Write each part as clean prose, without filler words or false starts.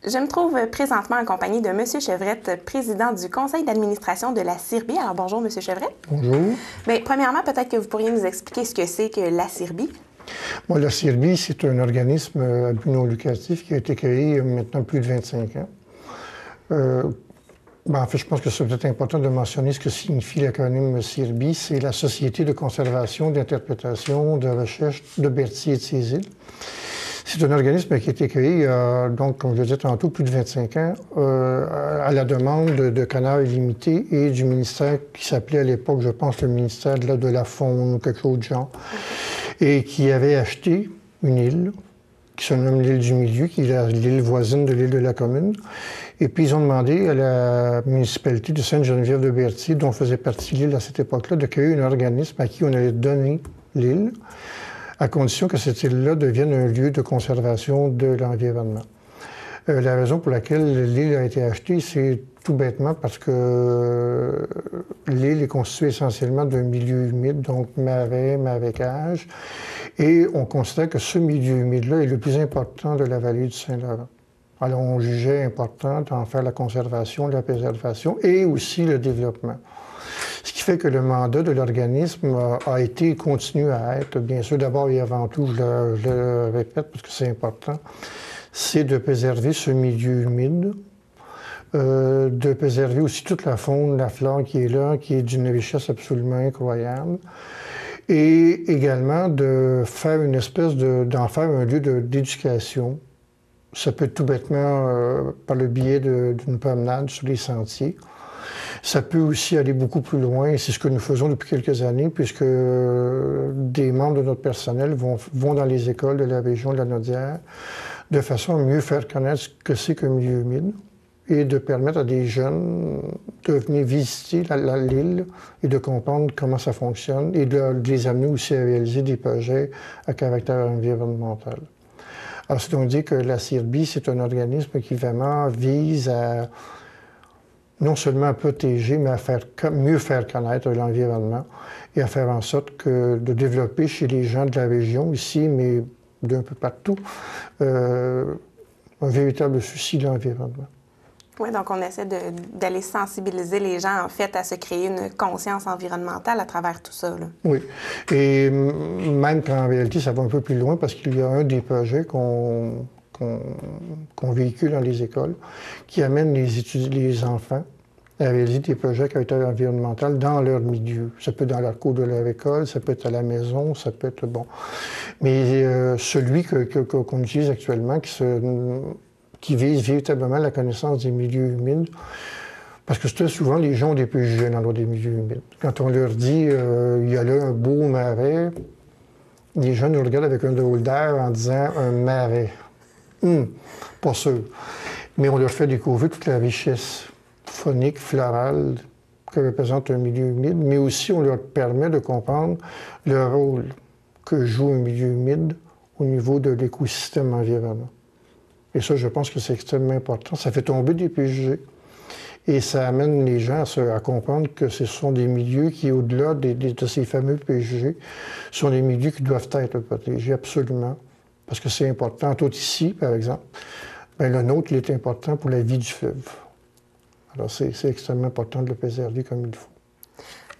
Je me trouve présentement en compagnie de M. Chevrette, président du conseil d'administration de la CIRBI. Alors, bonjour, M. Chevrette. Bonjour. Bien, premièrement, peut-être que vous pourriez nous expliquer ce que c'est que la CIRBI. Bon, la CIRBI, c'est un organisme à but non lucratif qui a été créé il y a maintenant plus de 25 ans. En fait, je pense que c'est peut-être important de mentionner ce que signifie l'acronyme CIRBI. C'est la Société de conservation, d'interprétation, de recherche de Berthier et de ses îles. C'est un organisme qui a été créé il y a, donc, comme je le disais tantôt, plus de 25 ans, à la demande de Canard Illimité et du ministère qui s'appelait à l'époque, je pense, le ministère de la Faune ou quelque chose de genre, et qui avait acheté une île qui se nomme l'île du Milieu, qui est l'île voisine de l'île de la Commune. Et puis, ils ont demandé à la municipalité de Sainte-Geneviève-de-Berthier, dont faisait partie l'île à cette époque-là, de créer un organisme à qui on allait donner l'île, à condition que cette île-là devienne un lieu de conservation de l'environnement. La raison pour laquelle l'île a été achetée, c'est tout bêtement parce que l'île est constituée essentiellement d'un milieu humide, donc marais, marécage, et on considère que ce milieu humide-là est le plus important de la vallée du Saint-Laurent. Alors, on jugeait important d'en faire la conservation, la préservation et aussi le développement. Ce qui fait que le mandat de l'organisme a été et continue à être, bien sûr, d'abord et avant tout, je le répète parce que c'est important, c'est de préserver ce milieu humide, de préserver aussi toute la faune, la flore qui est là, qui est d'une richesse absolument incroyable, et également de faire une espèce d'en faire un lieu d'éducation. Ça peut être tout bêtement par le biais d'une promenade sur les sentiers. Ça peut aussi aller beaucoup plus loin, et c'est ce que nous faisons depuis quelques années, puisque des membres de notre personnel vont dans les écoles de la région de la Naudière, de façon à mieux faire connaître ce que c'est qu'un milieu humide, et de permettre à des jeunes de venir visiter l'île et de comprendre comment ça fonctionne, et de les amener aussi à réaliser des projets à caractère environnemental. Alors, c'est donc dit que la CIRBI, c'est un organisme qui vraiment vise à non seulement à protéger, mais à mieux faire connaître l'environnement et à faire en sorte de développer chez les gens de la région, ici, mais d'un peu partout, un véritable souci de l'environnement. Oui, donc on essaie d'aller sensibiliser les gens, en fait, à se créer une conscience environnementale à travers tout ça, là. Oui, et même qu'en réalité, ça va un peu plus loin, parce qu'il y a un des projets qu'on véhicule dans les écoles, qui amène les enfants à réaliser des projets à caractère environnemental dans leur milieu. Ça peut être dans leur cours de leur école, ça peut être à la maison, ça peut être bon. Mais celui qu'on utilise actuellement, qui vise véritablement la connaissance des milieux humides, parce que très souvent, les gens ont des préjugés dans des milieux humides. Quand on leur dit il y a là un beau marais, les gens nous regardent avec un drôle d'air en disant un marais. Pas sûr. Mais on leur fait découvrir toute la richesse phonique, florale que représente un milieu humide, mais aussi on leur permet de comprendre le rôle que joue un milieu humide au niveau de l'écosystème environnant. Et ça, je pense que c'est extrêmement important. Ça fait tomber des préjugés et ça amène les gens à comprendre que ce sont des milieux qui, au-delà de ces fameux préjugés, sont des milieux qui doivent être protégés absolument. Parce que c'est important. Tout ici, par exemple, bien, le nôtre, il est important pour la vie du fleuve. Alors, c'est extrêmement important de le préserver comme il faut.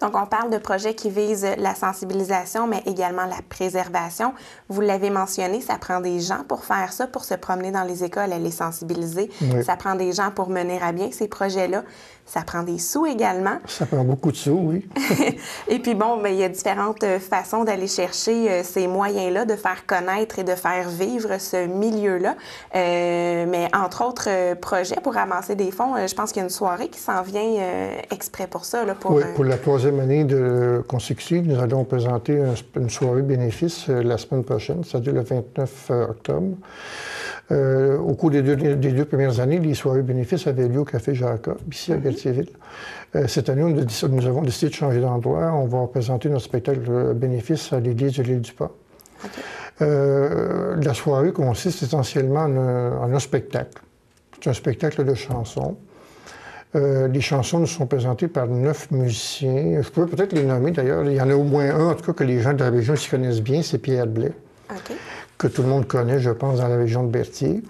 Donc, on parle de projets qui visent la sensibilisation, mais également la préservation. Vous l'avez mentionné, ça prend des gens pour faire ça, pour se promener dans les écoles et les sensibiliser. Oui. Ça prend des gens pour mener à bien ces projets-là. Ça prend des sous également. Ça prend beaucoup de sous, oui. Et puis bon, bien, il y a différentes façons d'aller chercher ces moyens-là, de faire connaître et de faire vivre ce milieu-là. Mais entre autres projets pour ramasser des fonds, je pense qu'il y a une soirée qui s'en vient exprès pour ça. Là, oui, pour la troisième année consécutive, nous allons présenter une soirée bénéfice la semaine prochaine, c'est-à-dire le 29 octobre. Au cours des deux premières années, les soirées bénéfices avaient lieu au Café Jacob, ici à Berthierville. Cette année, nous avons décidé de changer d'endroit. On va présenter notre spectacle bénéfice à l'église de l'Île du Pas. La soirée consiste essentiellement en un spectacle. C'est un spectacle de chansons. Les chansons nous sont présentées par 9 musiciens. Je pourrais peut-être les nommer d'ailleurs. Il y en a au moins un, en tout cas, que les gens de la région s'y connaissent bien, c'est Pierre Blais. Que tout le monde connaît, je pense, dans la région de Berthier,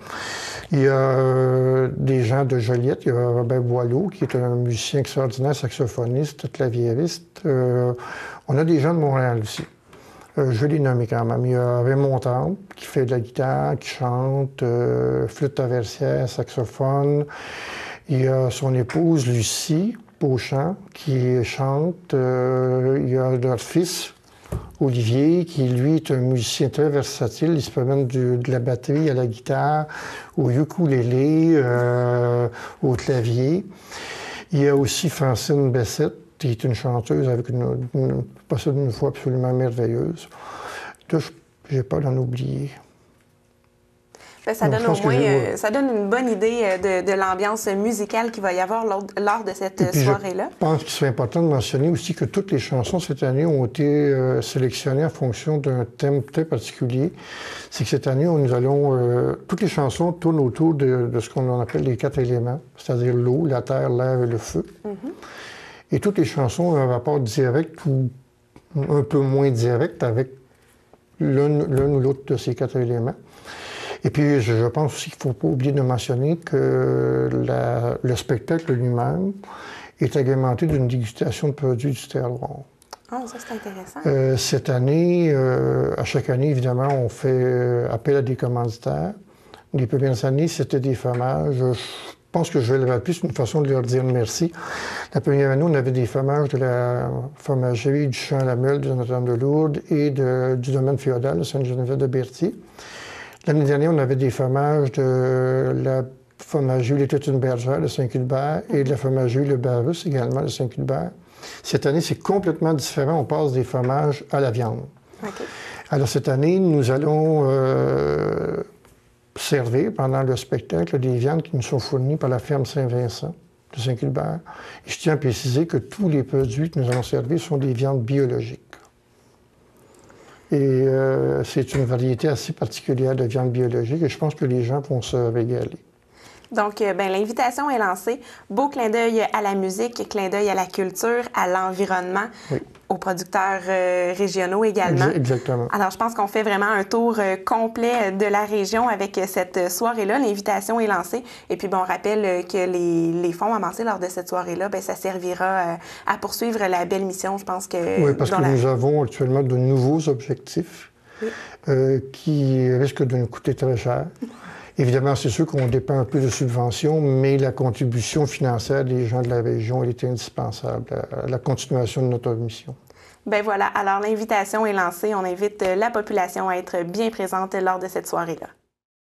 Il y a des gens de Joliette. Il y a Robert Boileau, qui est un musicien extraordinaire, saxophoniste, claviériste. On a des gens de Montréal aussi. Je les nomme quand même. Il y a Raymond Tante, qui fait de la guitare, qui chante, flûte traversière, saxophone. Il y a son épouse, Lucie Beauchamp, qui chante. Il y a leur fils, Olivier, qui lui est un musicien très versatile. Il se promène de la batterie à la guitare, au ukulélé, au clavier. Il y a aussi Francine Bessette, qui est une chanteuse avec une voix absolument merveilleuse. Là, je n'ai pas d'en oublier. Ça donne ça donne une bonne idée de l'ambiance musicale qu'il va y avoir lors de cette soirée-là. Je pense qu'il serait important de mentionner aussi que toutes les chansons cette année ont été sélectionnées en fonction d'un thème très particulier. C'est que cette année, toutes les chansons tournent autour de ce qu'on appelle les 4 éléments, c'est-à-dire l'eau, la terre, l'air et le feu. Et toutes les chansons ont un rapport direct ou un peu moins direct avec l'un ou l'autre de ces 4 éléments. Et puis, je pense aussi qu'il ne faut pas oublier de mentionner que le spectacle lui-même est agrémenté d'une dégustation de produits du terroir. Ah, ça, c'est intéressant. Cette année, à chaque année, évidemment, on fait appel à des commanditaires. Les premières années, c'était des fromages. Je pense que je vais le rappeler, c'est une façon de leur dire merci. La première année, on avait des fromages de la fromagerie du Champ-la-Meule de Notre-Dame-de-Lourdes et du domaine féodal de Sainte-Geneviève-de-Berthier. L'année dernière, on avait des fromages de la fromagerie Il était une bergère de Saint-Cuthbert et de la fromagerie Le Barus également de Saint-Cuthbert. Cette année, c'est complètement différent. On passe des fromages à la viande. Okay. Alors, cette année, nous allons servir pendant le spectacle des viandes qui nous sont fournies par la ferme Saint-Vincent de Saint-Cuthbert. Et je tiens à préciser que tous les produits que nous allons servir sont des viandes biologiques. Et c'est une variété assez particulière de viande biologique et je pense que les gens vont se régaler. Donc, l'invitation est lancée. Beau clin d'œil à la musique, clin d'œil à la culture, à l'environnement, oui, aux producteurs régionaux également. Exactement. Alors, je pense qu'on fait vraiment un tour complet de la région avec cette soirée-là. L'invitation est lancée. Et puis, on rappelle que les fonds amassés lors de cette soirée-là, ça servira à poursuivre la belle mission, je pense que... Oui, parce que nous avons actuellement de nouveaux objectifs, oui, qui risquent de nous coûter très cher. Évidemment, c'est sûr qu'on dépend un peu de subventions, mais la contribution financière des gens de la région est indispensable à la continuation de notre mission. Bien voilà, alors l'invitation est lancée. On invite la population à être bien présente lors de cette soirée-là.